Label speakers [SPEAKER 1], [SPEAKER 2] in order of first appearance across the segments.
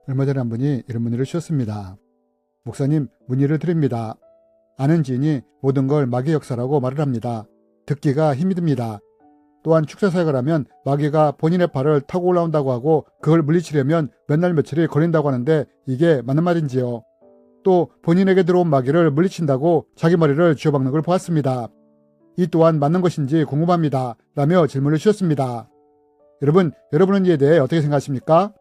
[SPEAKER 1] 얼마 전에 한 분이 이런 문의를 주셨습니다. 목사님, 문의를 드립니다. 아는 지인이 모든 걸 마귀의 역사라고 말을 합니다. 듣기가 힘이 듭니다. 또한 축사사역을 하면 마귀가 본인의 발을 타고 올라온다고 하고 그걸 물리치려면 몇 날 며칠이 걸린다고 하는데 이게 맞는 말인지요? 또 본인에게 들어온 마귀를 물리친다고 자기 머리를 쥐어박는 걸 보았습니다. 이 또한 맞는 것인지 궁금합니다. 라며 질문을 주셨습니다. 여러분은 이에 대해 어떻게 생각하십니까?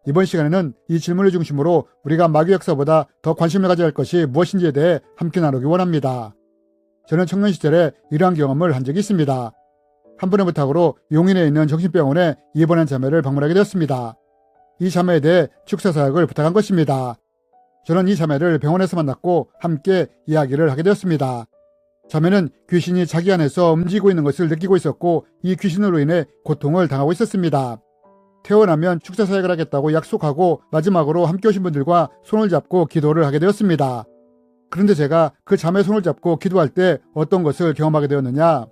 [SPEAKER 1] 이번 시간에는 이 질문을 중심으로 우리가 마귀 역사보다 더 관심을 가져야 할 것이 무엇인지에 대해 함께 나누기 원합니다. 저는 청년 시절에 이러한 경험을 한 적이 있습니다. 한 분의 부탁으로 용인에 있는 정신병원에 입원한 자매를 방문하게 되었습니다. 이 자매에 대해 축사사역을 부탁한 것입니다. 저는 이 자매를 병원에서 만났고 함께 이야기를 하게 되었습니다. 자매는 귀신이 자기 안에서 움직이고 있는 것을 느끼고 있었고 이 귀신으로 인해 고통을 당하고 있었습니다. 퇴원하면 축사사역을 하겠다고 약속하고 마지막으로 함께 오신 분들과 손을 잡고 기도를 하게 되었습니다. 그런데 제가 그 자매의 손을 잡고 기도할 때 어떤 것을 경험하게 되었느냐?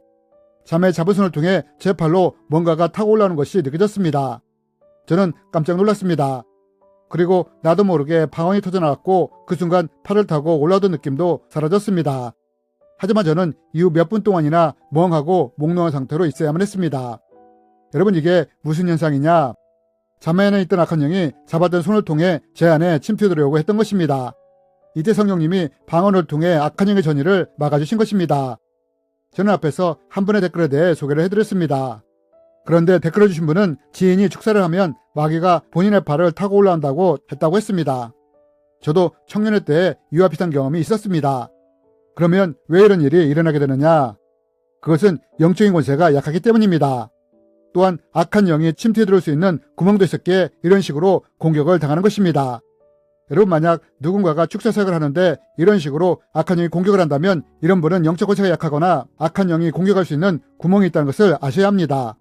[SPEAKER 1] 자매의 잡은 손을 통해 제 팔로 뭔가가 타고 올라오는 것이 느껴졌습니다. 저는 깜짝 놀랐습니다. 그리고 나도 모르게 방언이 터져나왔고 그 순간 팔을 타고 올라오던 느낌도 사라졌습니다. 하지만 저는 이후 몇 분 동안이나 멍하고 몽롱한 상태로 있어야만 했습니다. 여러분, 이게 무슨 현상이냐? 자매 안에 있던 악한 영이 잡았던 손을 통해 제 안에 침투해 들어오고 했던 것입니다. 이때 성령님이 방언을 통해 악한 영의 전이를 막아주신 것입니다. 저는 앞에서 한 분의 댓글에 대해 소개를 해드렸습니다. 그런데 댓글을 주신 분은 지인이 축사를 하면 마귀가 본인의 발을 타고 올라온다고 했다고 했습니다. 저도 청년회 때 이와 비슷한 경험이 있었습니다. 그러면 왜 이런 일이 일어나게 되느냐? 그것은 영적인 권세가 약하기 때문입니다. 또한 악한 영이 침투해 들어올 수 있는 구멍도 있었기에 이런 식으로 공격을 당하는 것입니다. 여러분, 만약 누군가가 축사사역을 하는데 이런 식으로 악한 영이 공격을 한다면 이런 분은 영적 권세가 약하거나 악한 영이 공격할 수 있는 구멍이 있다는 것을 아셔야 합니다.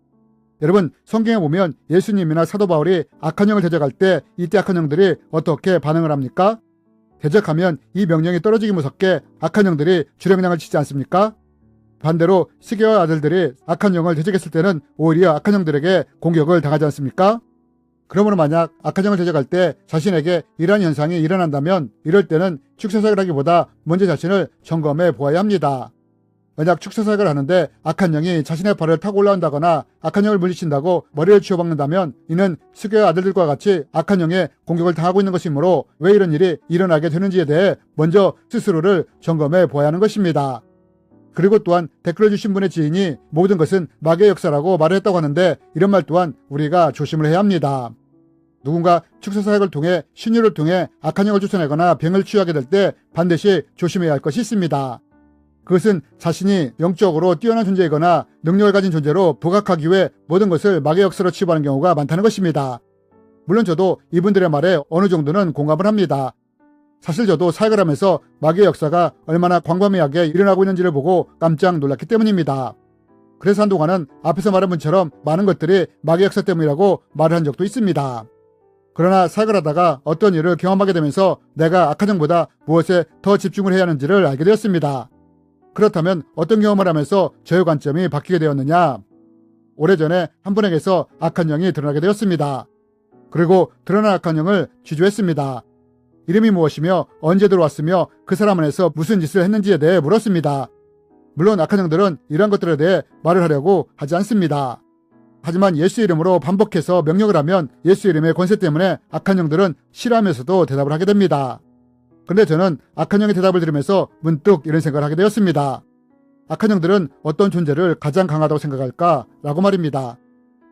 [SPEAKER 1] 여러분, 성경에 보면 예수님이나 사도 바울이 악한 영을 대적할 때 이때 악한 영들이 어떻게 반응을 합니까? 대적하면 이 명령이 떨어지기 무섭게 악한 영들이 주령량을 치지 않습니까? 반대로 스게와 아들들이 악한 영을 대적했을 때는 오히려 악한 영들에게 공격을 당하지 않습니까? 그러므로 만약 악한 영을 대적할 때 자신에게 이러한 현상이 일어난다면 이럴 때는 축사사역을 하기보다 먼저 자신을 점검해 보아야 합니다. 만약 축사사역을 하는데 악한 영이 자신의 발을 타고 올라온다거나 악한 영을 물리친다고 머리를 쥐어박는다면 이는 스게와 아들들과 같이 악한 영의 공격을 당하고 있는 것이므로 왜 이런 일이 일어나게 되는지에 대해 먼저 스스로를 점검해 보아야 하는 것입니다. 그리고 또한 댓글을 주신 분의 지인이 모든 것은 마귀의 역사라고 말을 했다고 하는데 이런 말 또한 우리가 조심을 해야 합니다. 누군가 축사사역을 통해 신유를 통해 악한 영을 쫓아내거나 병을 치유하게 될 때 반드시 조심해야 할 것이 있습니다. 그것은 자신이 영적으로 뛰어난 존재이거나 능력을 가진 존재로 부각하기 위해 모든 것을 마귀의 역사로 치부하는 경우가 많다는 것입니다. 물론 저도 이분들의 말에 어느 정도는 공감을 합니다. 사실 저도 사역을 하면서 마귀의 역사가 얼마나 광범위하게 일어나고 있는지를 보고 깜짝 놀랐기 때문입니다. 그래서 한동안은 앞에서 말한 분처럼 많은 것들이 마귀의 역사 때문이라고 말을 한 적도 있습니다. 그러나 사역을 하다가 어떤 일을 경험하게 되면서 내가 악한 영보다 무엇에 더 집중을 해야 하는지를 알게 되었습니다. 그렇다면 어떤 경험을 하면서 저의 관점이 바뀌게 되었느냐? 오래전에 한 분에게서 악한 영이 드러나게 되었습니다. 그리고 드러난 악한 영을 취조했습니다. 이름이 무엇이며 언제 들어왔으며 그 사람 안에서 무슨 짓을 했는지에 대해 물었습니다. 물론 악한 영들은 이러한 것들에 대해 말을 하려고 하지 않습니다. 하지만 예수 이름으로 반복해서 명령을 하면 예수 이름의 권세 때문에 악한 영들은 싫어하면서도 대답을 하게 됩니다. 그런데 저는 악한 영의 대답을 들으면서 문득 이런 생각을 하게 되었습니다. 악한 영들은 어떤 존재를 가장 강하다고 생각할까? 라고 말입니다.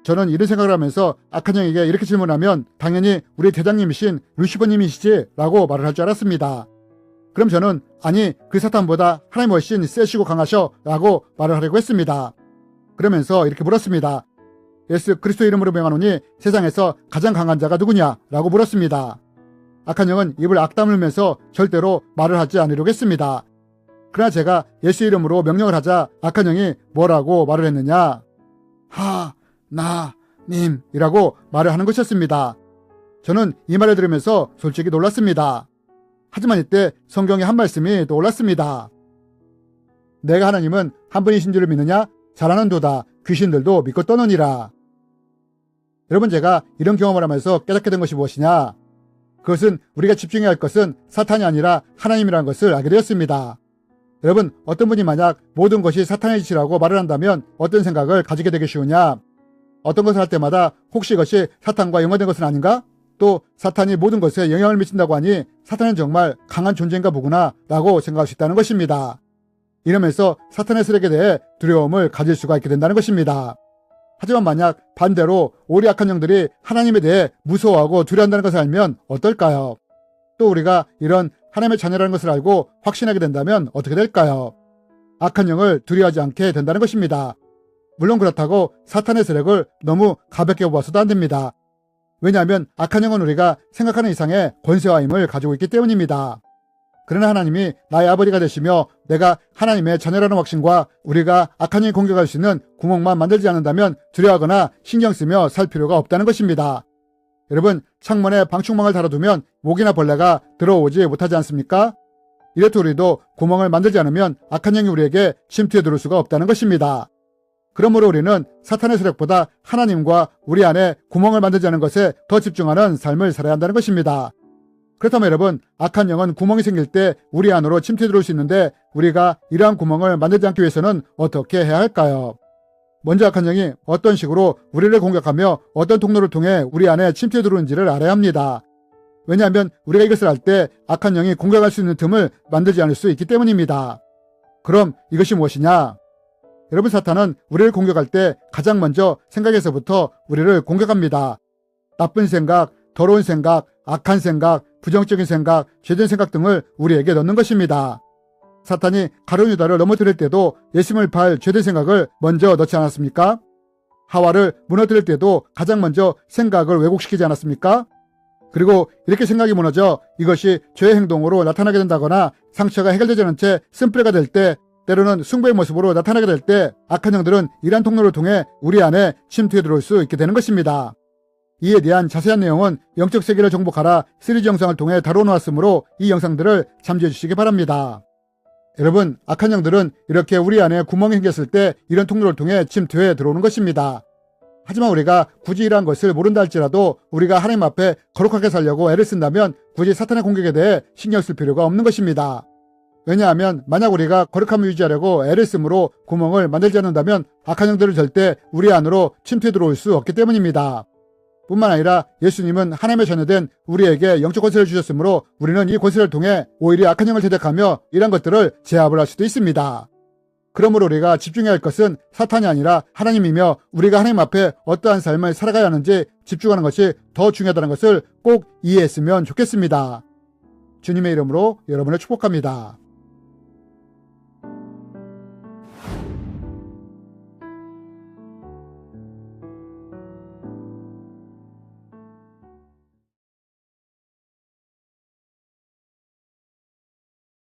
[SPEAKER 1] 저는 이런 생각을 하면서 악한 영에게 이렇게 질문하면 당연히 우리 대장님이신 루시퍼님이시지? 라고 말을 할 줄 알았습니다. 그럼 저는 아니, 그 사탄보다 하나님 훨씬 세시고 강하셔 라고 말을 하려고 했습니다. 그러면서 이렇게 물었습니다. 예수 그리스도 이름으로 명하노니 세상에서 가장 강한 자가 누구냐? 라고 물었습니다. 악한 영은 입을 악 다물면서 절대로 말을 하지 않으려고 했습니다. 그러나 제가 예수 이름으로 명령을 하자 악한 영이 뭐라고 말을 했느냐? 하나님이라고 말을 하는 것이었습니다. 저는 이 말을 들으면서 솔직히 놀랐습니다. 하지만 이때 성경의 한 말씀이 떠올랐습니다. 내가 하나님은 한 분이신 줄을 믿느냐? 잘하는도다. 귀신들도 믿고 떠느니라. 여러분, 제가 이런 경험을 하면서 깨닫게 된 것이 무엇이냐? 그것은 우리가 집중해야 할 것은 사탄이 아니라 하나님이라는 것을 알게 되었습니다. 여러분, 어떤 분이 만약 모든 것이 사탄의 짓이라고 말을 한다면 어떤 생각을 가지게 되기 쉬우냐? 어떤 것을 할 때마다 혹시 이것이 사탄과 연관된 것은 아닌가? 또 사탄이 모든 것에 영향을 미친다고 하니 사탄은 정말 강한 존재인가 보구나 라고 생각할 수 있다는 것입니다. 이러면서 사탄의 세력에 대해 두려움을 가질 수가 있게 된다는 것입니다. 하지만 만약 반대로 우리 악한 영들이 하나님에 대해 무서워하고 두려워한다는 것을 알면 어떨까요? 또 우리가 이런 하나님의 자녀라는 것을 알고 확신하게 된다면 어떻게 될까요? 악한 영을 두려워하지 않게 된다는 것입니다. 물론 그렇다고 사탄의 세력을 너무 가볍게 보아서도 안 됩니다. 왜냐하면 악한 영은 우리가 생각하는 이상의 권세와 힘을 가지고 있기 때문입니다. 그러나 하나님이 나의 아버지가 되시며 내가 하나님의 자녀라는 확신과 우리가 악한 영이 공격할 수 있는 구멍만 만들지 않는다면 두려워하거나 신경 쓰며 살 필요가 없다는 것입니다. 여러분, 창문에 방충망을 달아두면 모기나 벌레가 들어오지 못하지 않습니까? 이렇듯 우리도 구멍을 만들지 않으면 악한 영이 우리에게 침투해 들어올 수가 없다는 것입니다. 그러므로 우리는 사탄의 세력보다 하나님과 우리 안에 구멍을 만들지 않은 것에 더 집중하는 삶을 살아야 한다는 것입니다. 그렇다면 여러분, 악한 영은 구멍이 생길 때 우리 안으로 침투해 들어올 수 있는데 우리가 이러한 구멍을 만들지 않기 위해서는 어떻게 해야 할까요? 먼저 악한 영이 어떤 식으로 우리를 공격하며 어떤 통로를 통해 우리 안에 침투해 들어오는지를 알아야 합니다. 왜냐하면 우리가 이것을 알 때 악한 영이 공격할 수 있는 틈을 만들지 않을 수 있기 때문입니다. 그럼 이것이 무엇이냐? 여러분, 사탄은 우리를 공격할 때 가장 먼저 생각에서부터 우리를 공격합니다. 나쁜 생각, 더러운 생각, 악한 생각, 부정적인 생각, 죄된 생각 등을 우리에게 넣는 것입니다. 사탄이 가룟 유다를 넘어뜨릴 때도 예수님을 팔 죄된 생각을 먼저 넣지 않았습니까? 하와를 무너뜨릴 때도 가장 먼저 생각을 왜곡시키지 않았습니까? 그리고 이렇게 생각이 무너져 이것이 죄의 행동으로 나타나게 된다거나 상처가 해결되지 않은 채 쓴뿌리가 될 때, 때로는 숭배의 모습으로 나타나게 될 때 악한 영들은 이러한 통로를 통해 우리 안에 침투해 들어올 수 있게 되는 것입니다. 이에 대한 자세한 내용은 영적 세계를 정복하라 3D 영상을 통해 다뤄놓았으므로 이 영상들을 참조해 주시기 바랍니다. 여러분, 악한 영들은 이렇게 우리 안에 구멍이 생겼을 때 이런 통로를 통해 침투해 들어오는 것입니다. 하지만 우리가 굳이 이러한 것을 모른다 할지라도 우리가 하나님 앞에 거룩하게 살려고 애를 쓴다면 굳이 사탄의 공격에 대해 신경 쓸 필요가 없는 것입니다. 왜냐하면 만약 우리가 거룩함을 유지하려고 애를 쓰므로 구멍을 만들지 않는다면 악한 영들은 절대 우리 안으로 침투해 들어올 수 없기 때문입니다. 뿐만 아니라 예수님은 하나님의 자녀된 우리에게 영적 권세를 주셨으므로 우리는 이 권세를 통해 오히려 악한 영을 대적하며 이런 것들을 제압을 할 수도 있습니다. 그러므로 우리가 집중해야 할 것은 사탄이 아니라 하나님이며 우리가 하나님 앞에 어떠한 삶을 살아가야 하는지 집중하는 것이 더 중요하다는 것을 꼭 이해했으면 좋겠습니다. 주님의 이름으로 여러분을 축복합니다.